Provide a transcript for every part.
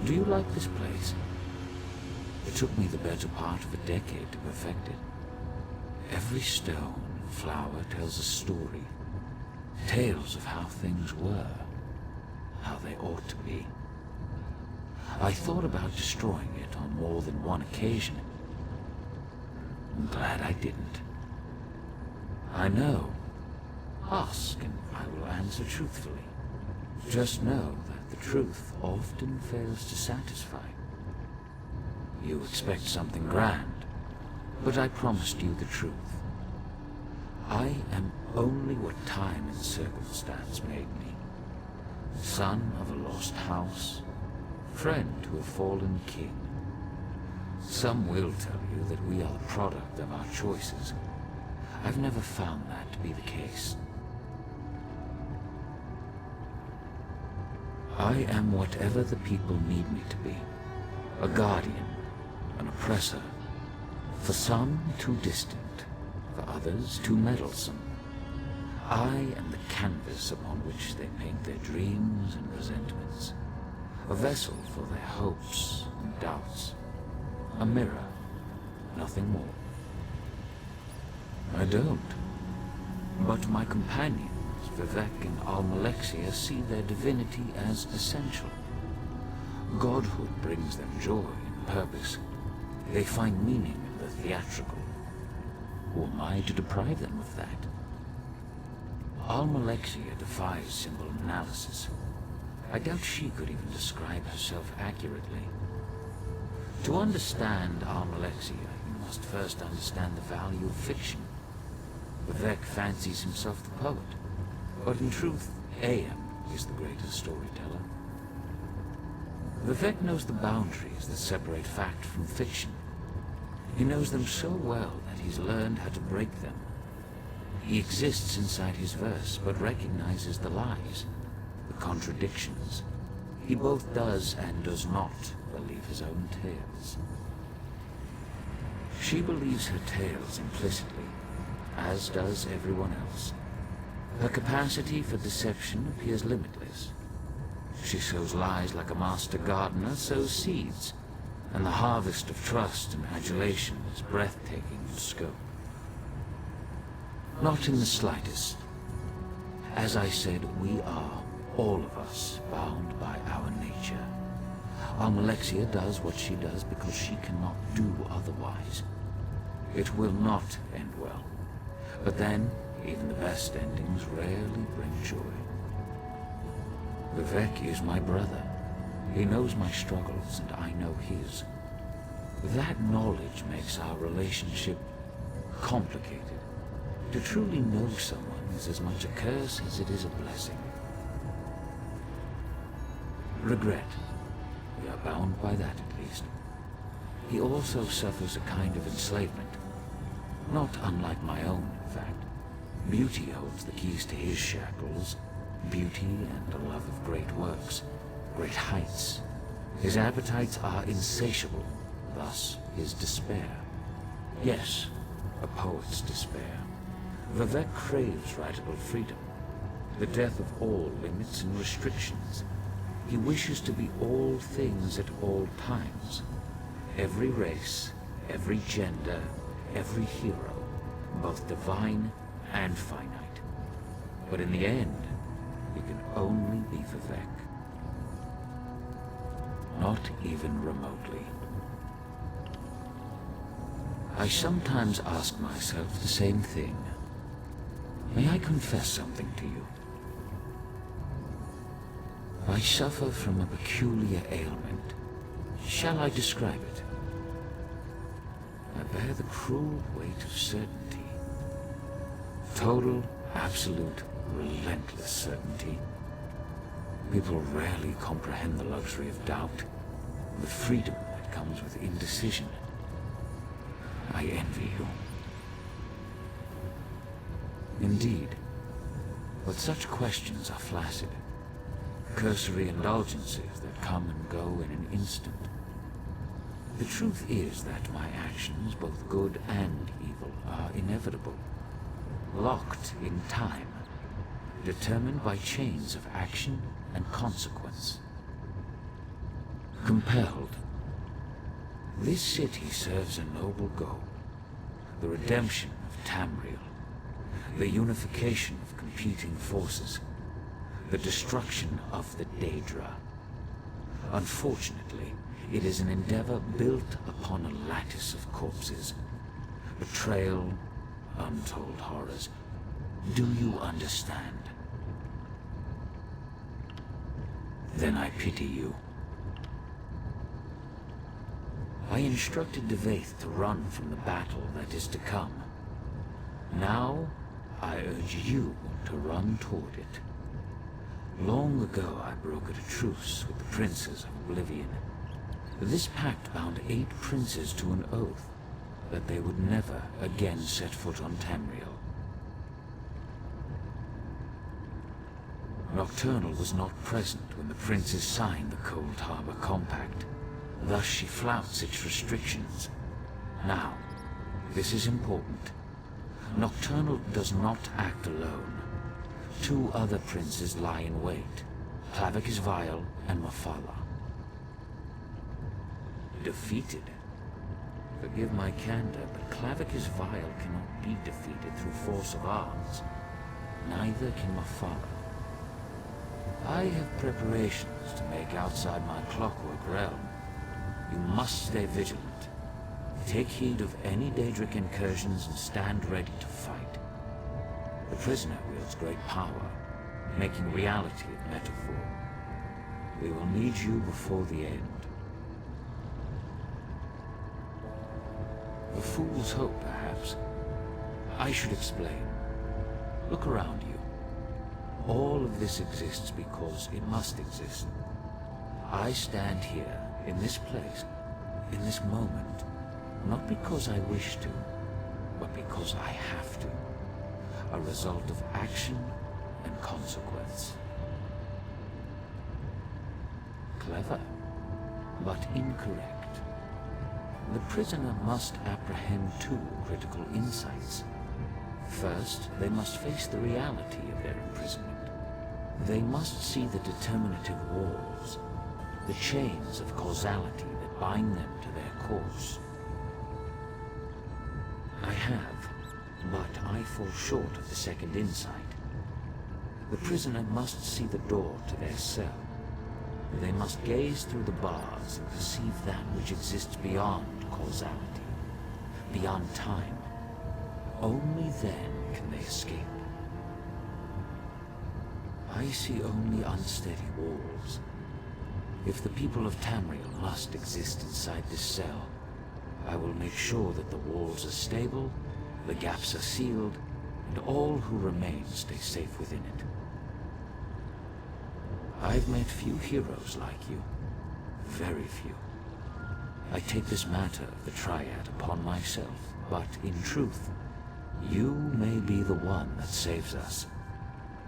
Do you like this place? It took me the better part of a decade to perfect it. Every stone and flower tells a story. Tales of how things were, how they ought to be. I thought about destroying it on more than one occasion. I'm glad I didn't. I know. Ask and I will answer truthfully. Just know that the truth often fails to satisfy. You expect something grand, but I promised you the truth. I am only what time and circumstance made me. Son of a lost house, friend to a fallen king. Some will tell you that we are the product of our choices. I've never found that to be the case. I am whatever the people need me to be. A guardian, an oppressor. For some, too distant. For others, too meddlesome. I am the canvas upon which they paint their dreams and resentments. A vessel for their hopes and doubts. A mirror, nothing more. I don't. But my companions, Vivek and Almalexia, see their divinity as essential. Godhood brings them joy and purpose. They find meaning in the theatrical. Who am I to deprive them of that? Almalexia defies symbol analysis. I doubt she could even describe herself accurately. To understand Almalexia, you must first understand the value of fiction. Vivek fancies himself the poet, but in truth, A.M. is the greatest storyteller. Vivek knows the boundaries that separate fact from fiction. He knows them so well that he's learned how to break them. He exists inside his verse, but recognizes the lies, the contradictions. He both does and does not believe his own tales. She believes her tales implicitly, as does everyone else. Her capacity for deception appears limitless. She sows lies like a master gardener sows seeds, and the harvest of trust and adulation is breathtaking in scope. Not in the slightest. As I said, we are, all of us, bound by our nature. Almalexia does what she does because she cannot do otherwise. It will not end well. But then, even the best endings rarely bring joy. Vivek is my brother. He knows my struggles, and I know his. That knowledge makes our relationship complicated. To truly know someone is as much a curse as it is a blessing. Regret. We are bound by that, at least. He also suffers a kind of enslavement. Not unlike my own, in fact. Beauty holds the keys to his shackles. Beauty and a love of great works, great heights. His appetites are insatiable, thus his despair. Yes, a poet's despair. Vivek craves radical freedom, the death of all limits and restrictions. He wishes to be all things at all times. Every race, every gender, every hero, both divine and finite. But in the end, he can only be Vivek. Not even remotely. I sometimes ask myself the same thing. May I confess something to you? I suffer from a peculiar ailment. Shall I describe it? I bear the cruel weight of certainty. Total, absolute, relentless certainty. People rarely comprehend the luxury of doubt, the freedom that comes with indecision. I envy you. Indeed, but such questions are flaccid, cursory indulgences that come and go in an instant. The truth is that my actions, both good and evil, are inevitable, locked in time, determined by chains of action and consequence. compelled. This city serves a noble goal. The redemption of Tamriel. The unification of competing forces. The destruction of the Daedra. Unfortunately, it is an endeavor built upon a lattice of corpses. Betrayal, untold horrors. Do you understand? Then I pity you. I instructed Devaith to run from the battle that is to come. Now, I urge you to run toward it. Long ago I brokered a truce with the princes of Oblivion. This pact bound 8 princes to an oath that they would never again set foot on Tamriel. Nocturnal was not present when the princes signed the Cold Harbor Compact. Thus she flouts its restrictions. Now, this is important. Nocturnal does not act alone. 2 other princes lie in wait, Clavicus Vile and Mafala. Defeated? Forgive my candor, but Clavicus Vile cannot be defeated through force of arms. Neither can Mafala. I have preparations to make outside my Clockwork realm. You must stay vigilant. Take heed of any Daedric incursions and stand ready to fight. The prisoner wields great power, making reality of metaphor. We will need you before the end. A fool's hope, perhaps. I should explain. Look around you. All of this exists because it must exist. I stand here, in this place, in this moment, not because I wish to, but because I have to. A result of action and consequence. Clever, but incorrect. The prisoner must apprehend 2 critical insights. First, they must face the reality of their imprisonment. They must see the determinative walls, the chains of causality that bind them to their course. I have, but I fall short of the second insight. The prisoner must see the door to their cell. They must gaze through the bars and perceive that which exists beyond causality, beyond time. Only then can they escape. I see only unsteady walls. If the people of Tamriel must exist inside this cell, I will make sure that the walls are stable, the gaps are sealed, and all who remain stay safe within it. I've met few heroes like you. Very few. I take this matter of the Triad upon myself, but in truth, you may be the one that saves us.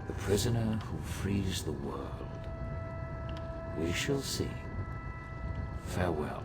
The prisoner who frees the world. We shall see. Farewell.